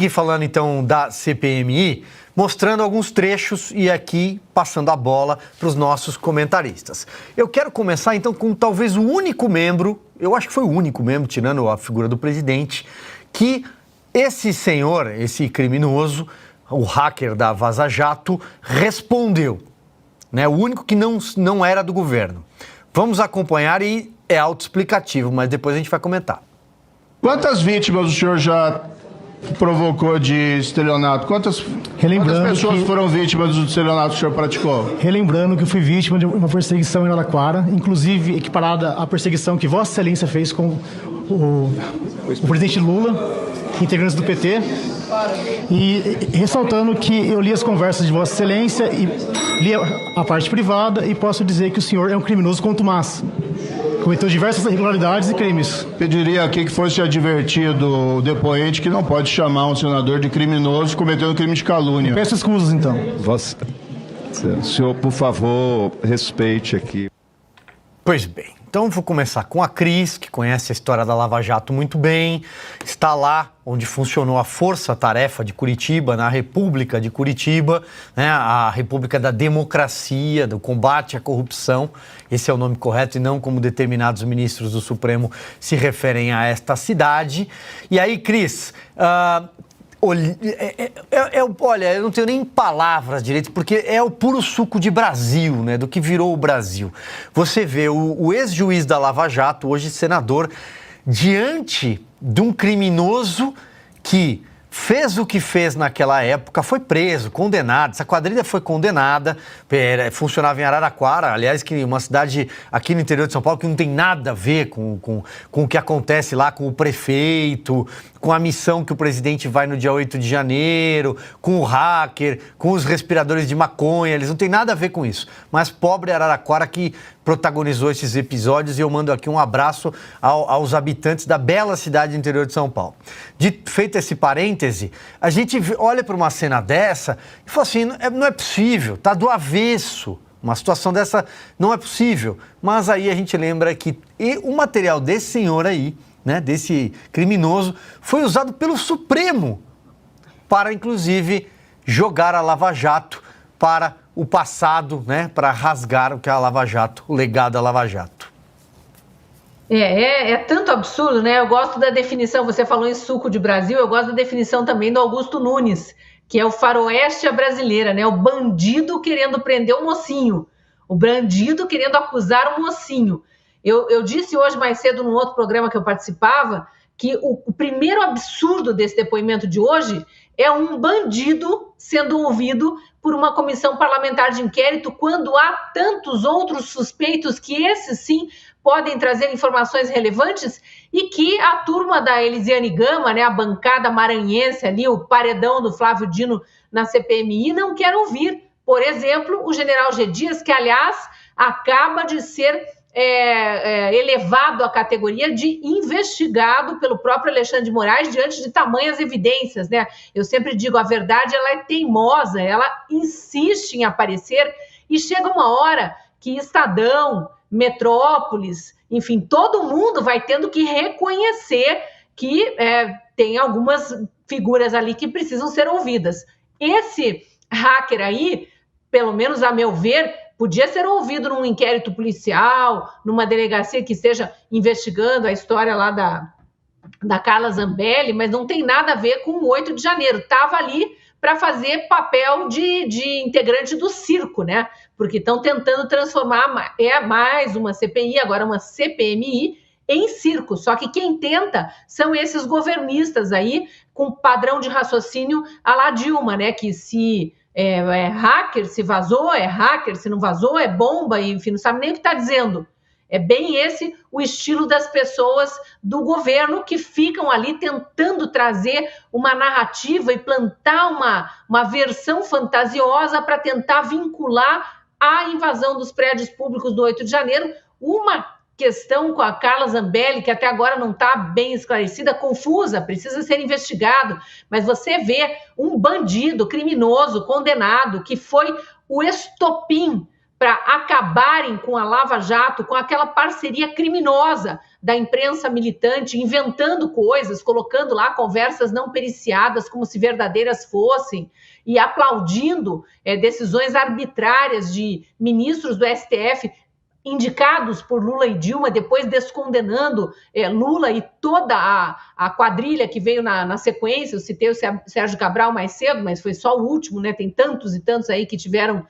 seguir falando então da CPMI, mostrando alguns trechos e aqui passando a bola para os nossos comentaristas. Eu quero começar então com talvez o único membro, eu acho que foi o único membro, tirando a figura do presidente, que esse senhor, esse criminoso, o hacker da Vaza Jato, respondeu, né? O único que não era do governo. Vamos acompanhar e é autoexplicativo, mas depois a gente vai comentar. Quantas vítimas o senhor já provocou de estelionato? Quantas pessoas foram vítimas do estelionato que o senhor praticou? Relembrando que eu fui vítima de uma perseguição em Araraquara, inclusive equiparada à perseguição que Vossa Excelência fez com o presidente Lula, integrantes do PT, e ressaltando que eu li as conversas de Vossa Excelência e li a parte privada e posso dizer que o senhor é um criminoso contumaz. Cometeu diversas irregularidades e crimes. Pediria aqui que fosse advertido o depoente que não pode chamar um senador de criminoso cometendo crime de calúnia. Eu peço escusas, então. Senhor, por favor, respeite aqui. Pois bem, então vou começar com a Cris, que conhece a história da Lava Jato muito bem, está lá onde funcionou a Força Tarefa de Curitiba, na República de Curitiba, né, a República da Democracia, do combate à corrupção, esse é o nome correto e não como determinados ministros do Supremo se referem a esta cidade. E aí, Cris, olha, eu não tenho nem palavras direito, porque é o puro suco de Brasil, né, do que virou o Brasil. Você vê o ex-juiz da Lava Jato, hoje senador, diante de um criminoso que fez o que fez naquela época, foi preso, condenado, essa quadrilha foi condenada, funcionava em Araraquara, aliás, que é uma cidade aqui no interior de São Paulo que não tem nada a ver com o que acontece lá com o prefeito, com a missão que o presidente vai no dia 8 de janeiro, com o hacker, com os respiradores de maconha, eles não têm nada a ver com isso. Mas pobre Araraquara que protagonizou esses episódios e eu mando aqui um abraço aos habitantes da bela cidade do interior de São Paulo. Feito esse parêntese, a gente olha para uma cena dessa e fala assim, não é possível, tá do avesso. Uma situação dessa não é possível. Mas aí a gente lembra que o material desse senhor aí, né, desse criminoso, foi usado pelo Supremo para, inclusive, jogar a Lava Jato para o passado, né, para rasgar o que é a Lava Jato, o legado da Lava Jato. É tanto absurdo, né? Eu gosto da definição, você falou em suco de Brasil, eu gosto da definição também do Augusto Nunes, que é o faroeste à brasileira, né? O bandido querendo prender o mocinho, o bandido querendo acusar o mocinho. Eu disse hoje mais cedo num outro programa que eu participava que o primeiro absurdo desse depoimento de hoje é um bandido sendo ouvido por uma comissão parlamentar de inquérito quando há tantos outros suspeitos que esses sim podem trazer informações relevantes e que a turma da Elisiane Gama, né, a bancada maranhense ali, o paredão do Flávio Dino na CPMI não quer ouvir. Por exemplo, o general G. Dias, que aliás acaba de ser elevado à categoria de investigado pelo próprio Alexandre de Moraes diante de tamanhas evidências, né? Eu sempre digo, a verdade ela é teimosa, ela insiste em aparecer e chega uma hora que Estadão, Metrópolis, enfim, todo mundo vai tendo que reconhecer que tem algumas figuras ali que precisam ser ouvidas. Esse hacker aí, pelo menos a meu ver, podia ser ouvido num inquérito policial, numa delegacia que esteja investigando a história lá da Carla Zambelli, mas não tem nada a ver com o 8 de janeiro. Estava ali para fazer papel de integrante do circo, né? Porque estão tentando transformar mais uma CPI, agora uma CPMI, em circo. Só que quem tenta são esses governistas aí, com padrão de raciocínio à la Dilma, né? Que se hacker, se vazou, é hacker, se não vazou, é bomba, enfim, não sabe nem o que está dizendo. É bem esse o estilo das pessoas do governo que ficam ali tentando trazer uma narrativa e plantar uma versão fantasiosa para tentar vincular a invasão dos prédios públicos do 8 de janeiro, uma questão com a Carla Zambelli, que até agora não está bem esclarecida, confusa, precisa ser investigado, mas você vê um bandido criminoso, condenado, que foi o estopim para acabarem com a Lava Jato, com aquela parceria criminosa da imprensa militante inventando coisas, colocando lá conversas não periciadas como se verdadeiras fossem e aplaudindo decisões arbitrárias de ministros do STF indicados por Lula e Dilma, depois descondenando Lula e toda a quadrilha que veio na sequência. Eu citei o Sérgio Cabral mais cedo, mas foi só o último, né? Tem tantos e tantos aí que tiveram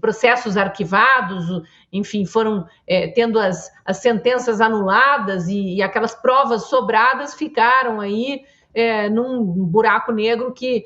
processos arquivados, enfim, foram tendo as sentenças anuladas e aquelas provas sobradas ficaram aí num buraco negro que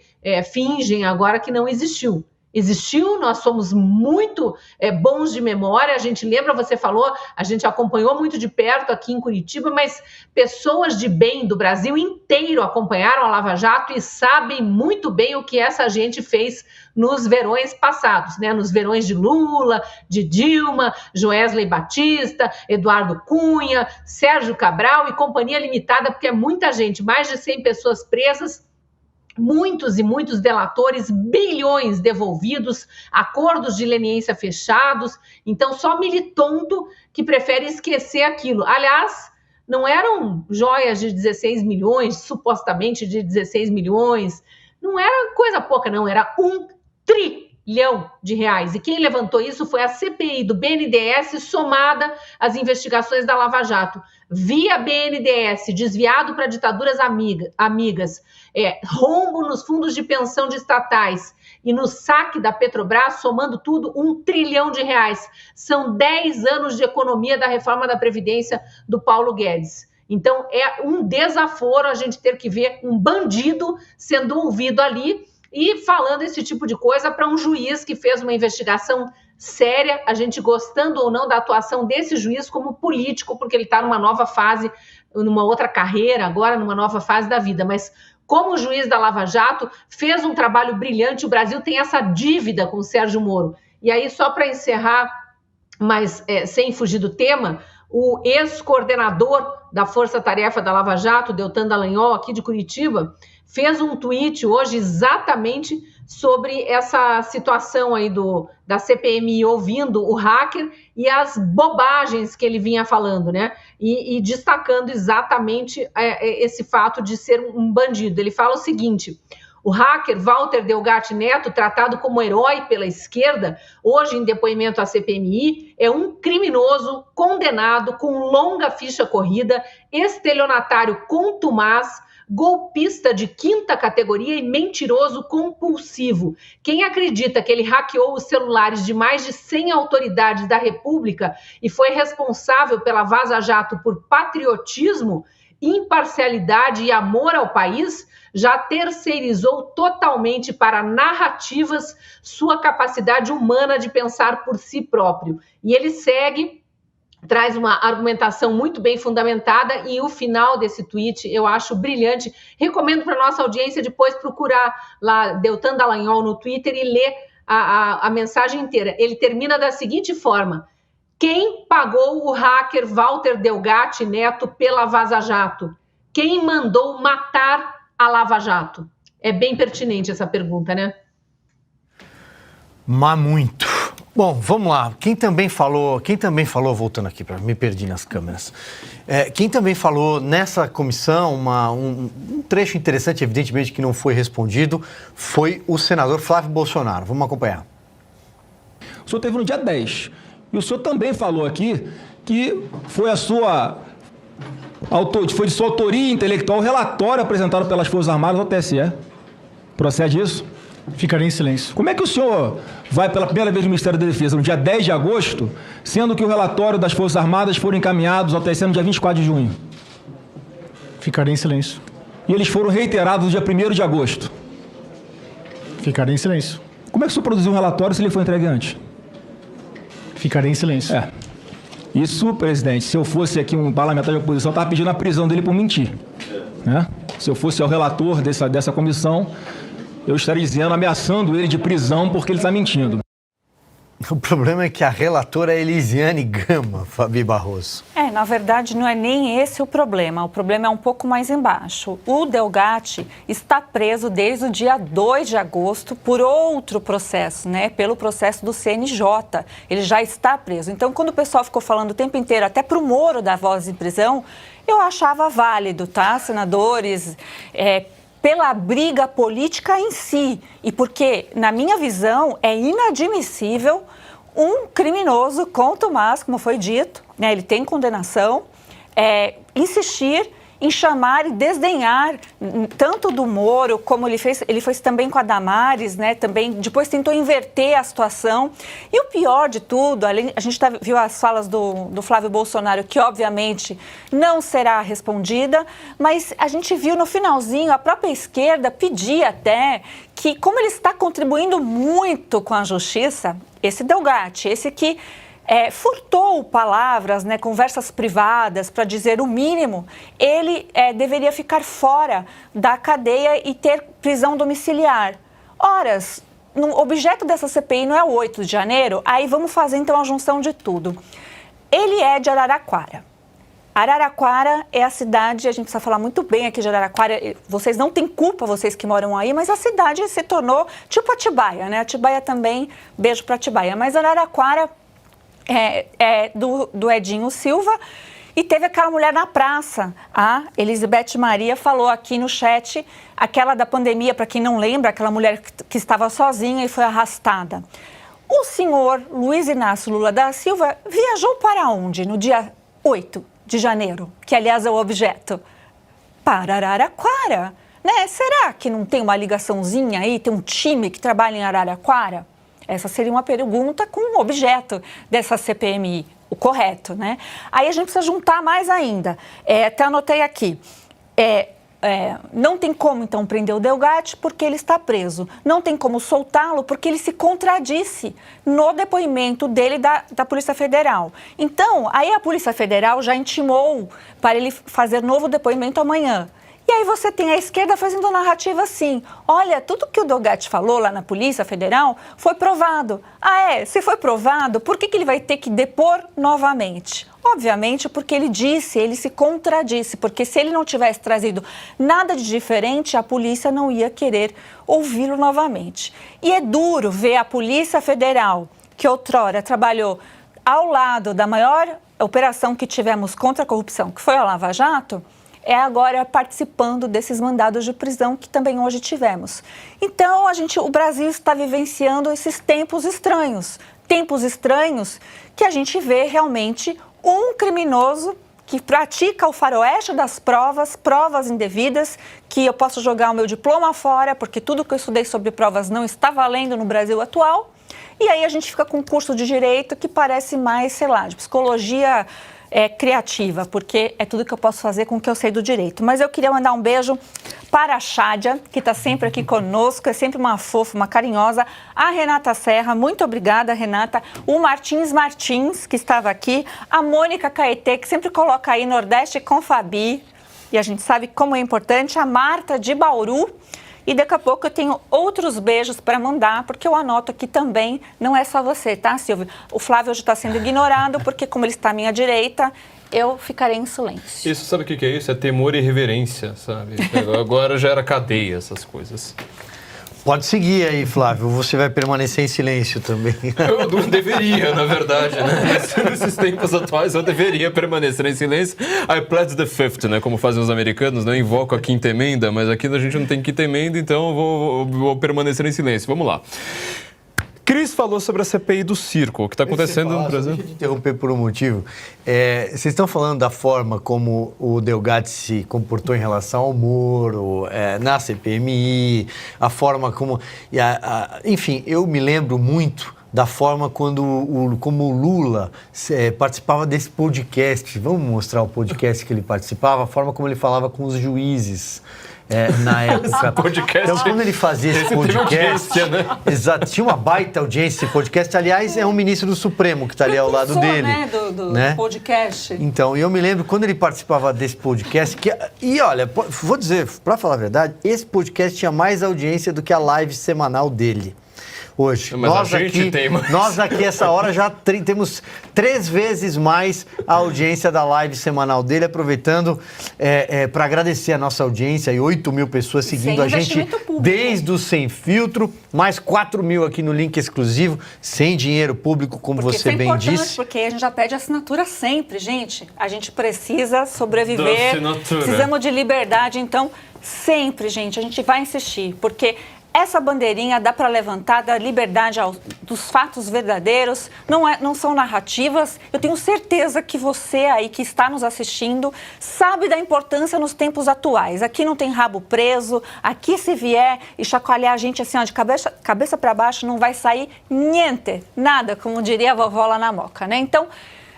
fingem agora que não existiu. Existiu, nós somos muito bons de memória, a gente lembra, você falou, a gente acompanhou muito de perto aqui em Curitiba, mas pessoas de bem do Brasil inteiro acompanharam a Lava Jato e sabem muito bem o que essa gente fez nos verões passados, né? Nos verões de Lula, de Dilma, Joesley Batista, Eduardo Cunha, Sérgio Cabral e Companhia Limitada, porque é muita gente, mais de 100 pessoas presas, muitos e muitos delatores, bilhões devolvidos, acordos de leniência fechados. Então, só militonto que prefere esquecer aquilo. Aliás, não eram joias de 16 milhões, supostamente de 16 milhões. Não era coisa pouca, não. Era 1 trilhão de reais. E quem levantou isso foi a CPI do BNDES somada às investigações da Lava Jato. Via BNDES, desviado para ditaduras amigas, rombo nos fundos de pensão de estatais e no saque da Petrobras, somando tudo, 1 trilhão de reais. São 10 anos de economia da reforma da Previdência do Paulo Guedes. Então, é um desaforo a gente ter que ver um bandido sendo ouvido ali e falando esse tipo de coisa para um juiz que fez uma investigação séria, a gente gostando ou não da atuação desse juiz como político, porque ele está numa nova fase, numa outra carreira, agora numa nova fase da vida, mas como juiz da Lava Jato, fez um trabalho brilhante. O Brasil tem essa dívida com o Sérgio Moro. E aí, só para encerrar, mas sem fugir do tema, o ex-coordenador da Força Tarefa da Lava Jato, Deltan Dallagnol, aqui de Curitiba, fez um tweet hoje exatamente sobre essa situação aí da CPMI ouvindo o hacker e as bobagens que ele vinha falando, né? E destacando exatamente esse fato de ser um bandido. Ele fala o seguinte: o hacker Walter Delgatti Neto, tratado como herói pela esquerda, hoje em depoimento à CPMI, é um criminoso condenado com longa ficha corrida, estelionatário contumaz, golpista de 5ª categoria e mentiroso compulsivo. Quem acredita que ele hackeou os celulares de mais de 100 autoridades da República e foi responsável pela Vaza Jato por patriotismo, imparcialidade e amor ao país, já terceirizou totalmente para narrativas sua capacidade humana de pensar por si próprio. E ele segue, traz uma argumentação muito bem fundamentada e o final desse tweet eu acho brilhante. Recomendo para nossa audiência depois procurar lá Deltan Dallagnol no Twitter e ler a mensagem inteira. Ele termina da seguinte forma: quem pagou o hacker Walter Delgatti Neto pela Vaza Jato? Quem mandou matar a Lava Jato? É bem pertinente essa pergunta, né? Mas muito. Bom, vamos lá. Quem também falou, voltando aqui, me perdi nas câmeras. Quem também falou nessa comissão, um trecho interessante, evidentemente que não foi respondido, foi o senador Flávio Bolsonaro. Vamos acompanhar. O senhor teve no dia 10. E o senhor também falou aqui que foi de sua autoria intelectual o relatório apresentado pelas Forças Armadas ao TSE. Procede isso? Ficarei em silêncio. Como é que o senhor vai pela primeira vez no Ministério da Defesa no dia 10 de agosto, sendo que o relatório das Forças Armadas foram encaminhados ao TSE no dia 24 de junho? Ficarei em silêncio. E eles foram reiterados no dia 1º de agosto? Ficarei em silêncio. Como é que o senhor produziu um relatório se ele foi entregue antes? Ficarei em silêncio. Isso, presidente, se eu fosse aqui um parlamentar de oposição, eu estava pedindo a prisão dele por mentir. Né? Se eu fosse o relator dessa comissão, eu estaria dizendo, ameaçando ele de prisão porque ele está mentindo. O problema é que a relatora é Elisiane Gama, Fabi Barroso. Na verdade, não é nem esse o problema é um pouco mais embaixo. O Delgatti está preso desde o dia 2 de agosto por outro processo, né? Pelo processo do CNJ. Ele já está preso. Então, quando o pessoal ficou falando o tempo inteiro, até para o Moro dar voz em prisão, eu achava válido, tá, senadores? Pela briga política em si e porque, na minha visão, é inadmissível um criminoso contumaz, como foi dito, né, ele tem condenação, insistir em chamar e desdenhar tanto do Moro, como ele fez também com a Damares, né, também depois tentou inverter a situação. E o pior de tudo, a gente viu as falas do Flávio Bolsonaro, que obviamente não será respondida, mas a gente viu no finalzinho a própria esquerda pedir até que, como ele está contribuindo muito com a justiça, esse Delgatti, esse que furtou palavras, né, conversas privadas, para dizer o mínimo, ele deveria ficar fora da cadeia e ter prisão domiciliar. Ora, o objeto dessa CPI não é o 8 de janeiro, aí vamos fazer então a junção de tudo. Ele é de Araraquara. Araraquara é a cidade, a gente precisa falar muito bem aqui de Araraquara, vocês não têm culpa, vocês que moram aí, mas a cidade se tornou tipo Atibaia, né? Atibaia também, beijo para Atibaia, mas Araraquara do Edinho Silva, e teve aquela mulher na praça, a Elizabeth Maria falou aqui no chat, aquela da pandemia, para quem não lembra, aquela mulher que estava sozinha e foi arrastada. O senhor Luiz Inácio Lula da Silva viajou para onde no dia 8 de janeiro, que aliás é o objeto? Para Araraquara, né? Será que não tem uma ligaçãozinha aí, tem um time que trabalha em Araraquara? Essa seria uma pergunta com o objeto dessa CPMI, o correto, né? Aí a gente precisa juntar mais ainda. Até anotei aqui. Não tem como, então, prender o Delgatti porque ele está preso. Não tem como soltá-lo porque ele se contradisse no depoimento dele da Polícia Federal. Então, aí a Polícia Federal já intimou para ele fazer novo depoimento amanhã. E aí você tem a esquerda fazendo narrativa assim, olha, tudo que o Delgatti falou lá na Polícia Federal foi provado. Se foi provado, por que ele vai ter que depor novamente? Obviamente porque ele se contradisse, porque se ele não tivesse trazido nada de diferente, a polícia não ia querer ouvi-lo novamente. E é duro ver a Polícia Federal, que outrora trabalhou ao lado da maior operação que tivemos contra a corrupção, que foi a Lava Jato, agora participando desses mandados de prisão que também hoje tivemos. Então, o Brasil está vivenciando esses tempos estranhos que a gente vê realmente um criminoso que pratica o faroeste das provas indevidas, que eu posso jogar o meu diploma fora, porque tudo que eu estudei sobre provas não está valendo no Brasil atual, e aí a gente fica com um curso de direito que parece mais, sei lá, de psicologia criativa, porque é tudo que eu posso fazer com o que eu sei do direito. Mas eu queria mandar um beijo para a Chádia, que está sempre aqui conosco, é sempre uma fofa, uma carinhosa. A Renata Serra, muito obrigada, Renata. O Martins, que estava aqui. A Mônica Caetê, que sempre coloca aí Nordeste com Fabi, e a gente sabe como é importante. A Marta de Bauru. E daqui a pouco eu tenho outros beijos para mandar, porque eu anoto aqui também, não é só você, tá, Silvio? O Flávio hoje está sendo ignorado, porque como ele está à minha direita, eu ficarei em silêncio. Isso, sabe o que é isso? É temor e reverência, sabe? Agora já era cadeia, essas coisas. Pode seguir aí, Flávio. Você vai permanecer em silêncio também. Eu deveria, na verdade, né? Nesses tempos atuais, eu deveria permanecer em silêncio. I pledge the fifth, né? Como fazem os americanos, né? Invoco a quinta emenda, mas aqui a gente não tem quinta emenda, então eu vou permanecer em silêncio. Vamos lá. Cris falou sobre a CPI do circo, o que está acontecendo no Brasil. Deixa eu te interromper por um motivo. Vocês estão falando da forma como o Delgatti se comportou em relação ao Moro, na CPMI, a forma como... enfim, eu me lembro muito da forma como o Lula participava desse podcast. Vamos mostrar o podcast que ele participava, a forma como ele falava com os juízes. Na época. Então, quando ele fazia esse podcast, né? Exato, tinha uma baita audiência esse podcast. Aliás, é um ministro do Supremo que está ali ao lado dele. Né? Do podcast. Então, eu me lembro quando ele participava desse podcast. E olha, vou dizer, para falar a verdade, esse podcast tinha mais audiência do que a live semanal dele. hoje. Mas a gente tem mais. Nós aqui, essa hora, já temos 3 vezes mais a audiência da live semanal dele, aproveitando para agradecer a nossa audiência e 8 mil pessoas seguindo a gente desde o Sem Filtro, mais 4 mil aqui no link exclusivo, sem dinheiro público, como porque você bem disse. Porque a gente já pede assinatura sempre, gente. A gente precisa sobreviver, precisamos de liberdade, então sempre, gente, a gente vai insistir, porque essa bandeirinha dá para levantar da liberdade dos fatos verdadeiros, não são narrativas. Eu tenho certeza que você aí que está nos assistindo sabe da importância nos tempos atuais. Aqui não tem rabo preso, aqui se vier e chacoalhar a gente assim, ó, de cabeça para baixo, não vai sair niente, nada, como diria a vovó lá na Moca, né? Então,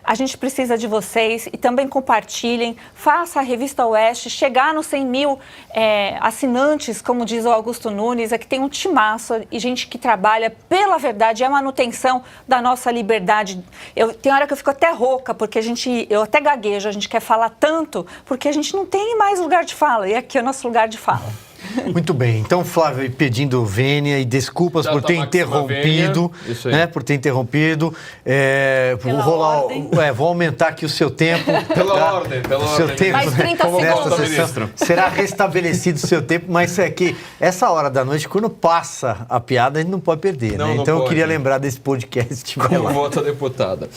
a gente precisa de vocês e também compartilhem, faça a Revista Oeste chegar nos 100 mil assinantes, como diz o Augusto Nunes, aqui tem um timaço e gente que trabalha pela verdade e a manutenção da nossa liberdade. Tem hora que eu fico até rouca, porque eu até gaguejo, a gente quer falar tanto, porque a gente não tem mais lugar de fala e aqui é o nosso lugar de fala. Muito bem, então Flávio pedindo vênia e desculpas por ter interrompido, né? Por ter interrompido. Vou aumentar aqui o seu tempo. Pela ordem. Tempo, mais 30 segundos. Será restabelecido o seu tempo, mas é que essa hora da noite, quando passa a piada, a gente não pode perder, né? Então eu queria lembrar desse podcast. Como vota a deputada.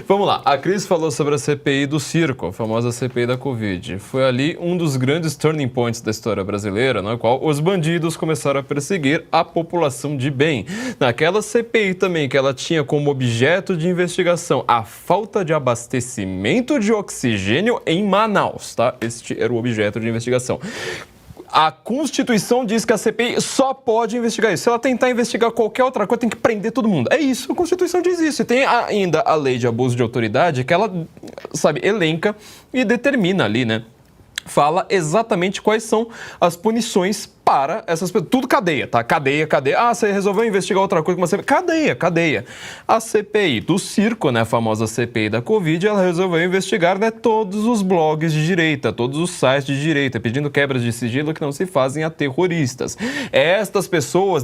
Vamos lá, a Cris falou sobre a CPI do circo, a famosa CPI da Covid. Foi ali um dos grandes turning points da história brasileira, não é? Qual os bandidos começaram a perseguir a população de bem. Naquela CPI também, que ela tinha como objeto de investigação a falta de abastecimento de oxigênio em Manaus, tá? Este era o objeto de investigação. A Constituição diz que a CPI só pode investigar isso. Se ela tentar investigar qualquer outra coisa, tem que prender todo mundo. É isso, a Constituição diz isso. E tem ainda a lei de abuso de autoridade, que ela, elenca e determina ali, né? Fala exatamente quais são as punições para essas pessoas. Tudo cadeia, tá? Cadeia. Ah, você resolveu investigar outra coisa, mas cadeia. A CPI do circo, né, a famosa CPI da Covid, ela resolveu investigar, né, todos os blogs de direita, todos os sites de direita, pedindo quebras de sigilo que não se fazem a terroristas. Essas pessoas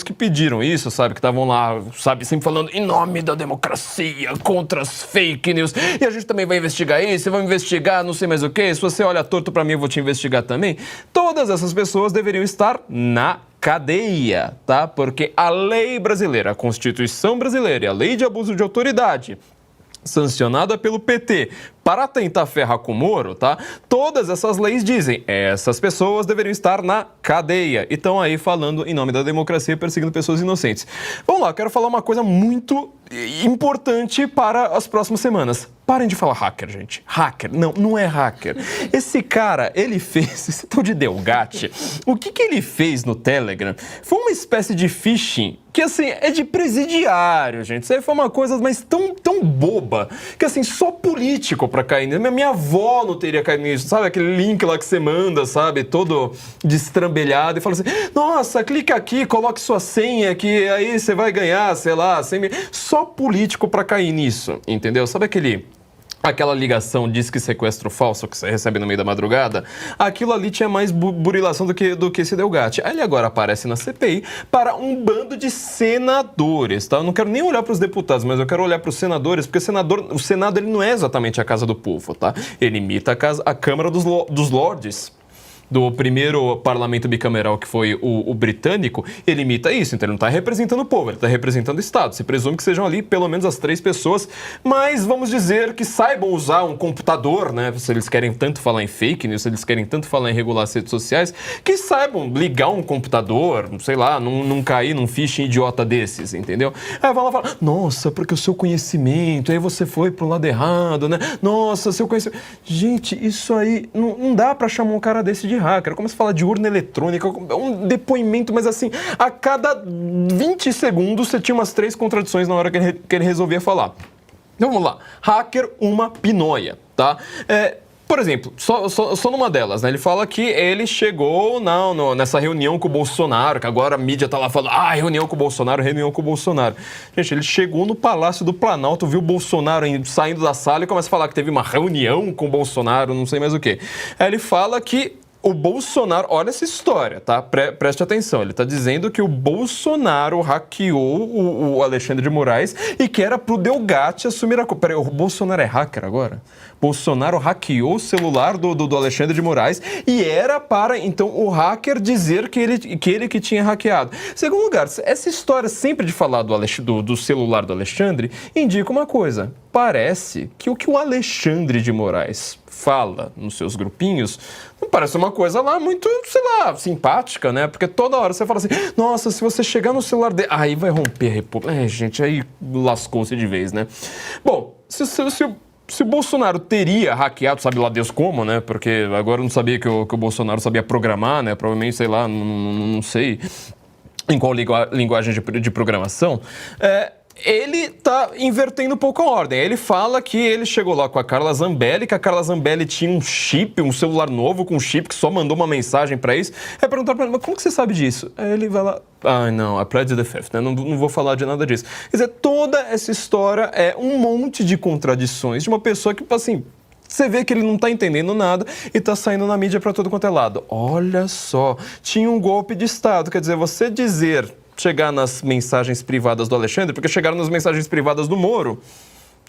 que pediram isso, sabe, que estavam lá, sabe, sempre falando em nome da democracia, contra as fake news, e a gente também vai investigar isso, vamos investigar não sei mais o que, se você olha torto pra mim, eu vou te investigar também. Todas essas pessoas deveriam estar na cadeia, tá? Porque a lei brasileira, a Constituição brasileira e a lei de abuso de autoridade, sancionada pelo PT, para tentar ferrar com o Moro, tá? Todas essas leis dizem, essas pessoas deveriam estar na cadeia. E estão aí falando em nome da democracia, perseguindo pessoas inocentes. Vamos lá, quero falar uma coisa muito importante para as próximas semanas. Parem de falar hacker, gente. Hacker. Não é hacker. Esse cara, ele fez... Esse tal de Delgatti, o que ele fez no Telegram foi uma espécie de phishing que, assim, é de presidiário, gente. Isso aí foi uma coisa, mas tão boba, que, assim, só político pra cair nisso. Minha avó não teria caído nisso. Sabe aquele link lá que você manda, sabe? Todo destrambelhado e fala assim, nossa, clica aqui, coloque sua senha que aí você vai ganhar, sei lá, 100 mil. Só político pra cair nisso, entendeu? Sabe aquela ligação disque sequestro falso que você recebe no meio da madrugada? Aquilo ali tinha mais burilação do que esse Delgatti. Aí ele agora aparece na CPI para um bando de senadores, tá? Eu não quero nem olhar para os deputados, mas eu quero olhar para os senadores, porque o Senado ele não é exatamente a casa do povo, tá? Ele imita a Câmara dos Lordes. Do primeiro parlamento bicameral, que foi o britânico, ele imita isso. Então ele não está representando o povo, ele está representando o Estado. Se presume que sejam ali pelo menos as 3 pessoas, mas vamos dizer que saibam usar um computador, né? Se eles querem tanto falar em fake news, se eles querem tanto falar em regular as redes sociais, que saibam ligar um computador, sei lá, não cair num phishing idiota desses, entendeu? Aí vai lá e fala, nossa, porque o seu conhecimento, aí você foi pro lado errado, né? Nossa, seu conhecimento... Gente, isso aí, não dá pra chamar um cara desse de hacker. Começa a falar de urna eletrônica, um depoimento, mas assim, a cada 20 segundos você tinha umas 3 contradições na hora que ele resolvia falar. Então vamos lá. Hacker, uma pinóia, tá? Por exemplo, só numa delas, né? Ele fala que ele chegou nessa reunião com o Bolsonaro, que agora a mídia tá lá falando, reunião com o Bolsonaro. Gente, ele chegou no Palácio do Planalto, viu o Bolsonaro saindo da sala e começa a falar que teve uma reunião com o Bolsonaro, não sei mais o quê. Aí ele fala que o Bolsonaro, olha essa história, tá? Preste atenção, ele tá dizendo que o Bolsonaro hackeou o Alexandre de Moraes e que era pro Delgatti assumir a culpa. Peraí, o Bolsonaro é hacker agora? Bolsonaro hackeou o celular do Alexandre de Moraes e era para, então, o hacker dizer que ele que tinha hackeado. Segundo lugar, essa história sempre de falar do celular do Alexandre indica uma coisa. Parece que o que o Alexandre de Moraes fala nos seus grupinhos não parece uma coisa lá muito, sei lá, simpática, né? Porque toda hora você fala assim, nossa, se você chegar no celular dele, aí vai romper a república. Gente, aí lascou-se de vez, né? Bom, se o Bolsonaro teria hackeado, sabe lá Deus como, né? Porque agora eu não sabia que o Bolsonaro sabia programar, né? Provavelmente, sei lá, não sei em qual linguagem de programação. Ele tá invertendo um pouco a ordem. Ele fala que ele chegou lá com a Carla Zambelli, que a Carla Zambelli tinha um chip, um celular novo com um chip, que só mandou uma mensagem pra isso. Aí perguntaram pra ele, mas como que você sabe disso? Aí ele vai lá, não, I plead the fifth, né? Não vou falar de nada disso. Quer dizer, toda essa história é um monte de contradições de uma pessoa que, assim, você vê que ele não tá entendendo nada e tá saindo na mídia pra todo quanto é lado. Olha só, tinha um golpe de Estado, quer dizer, você chegar nas mensagens privadas do Alexandre, porque chegaram nas mensagens privadas do Moro,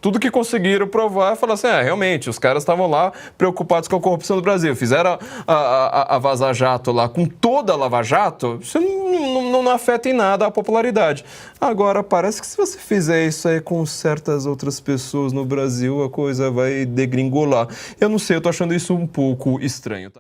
tudo que conseguiram provar é falar assim, realmente, os caras estavam lá preocupados com a corrupção do Brasil, fizeram a Vaza Jato lá com toda a Lava Jato, isso não afeta em nada a popularidade. Agora, parece que se você fizer isso aí com certas outras pessoas no Brasil, a coisa vai degringolar. Eu não sei, eu tô achando isso um pouco estranho, tá?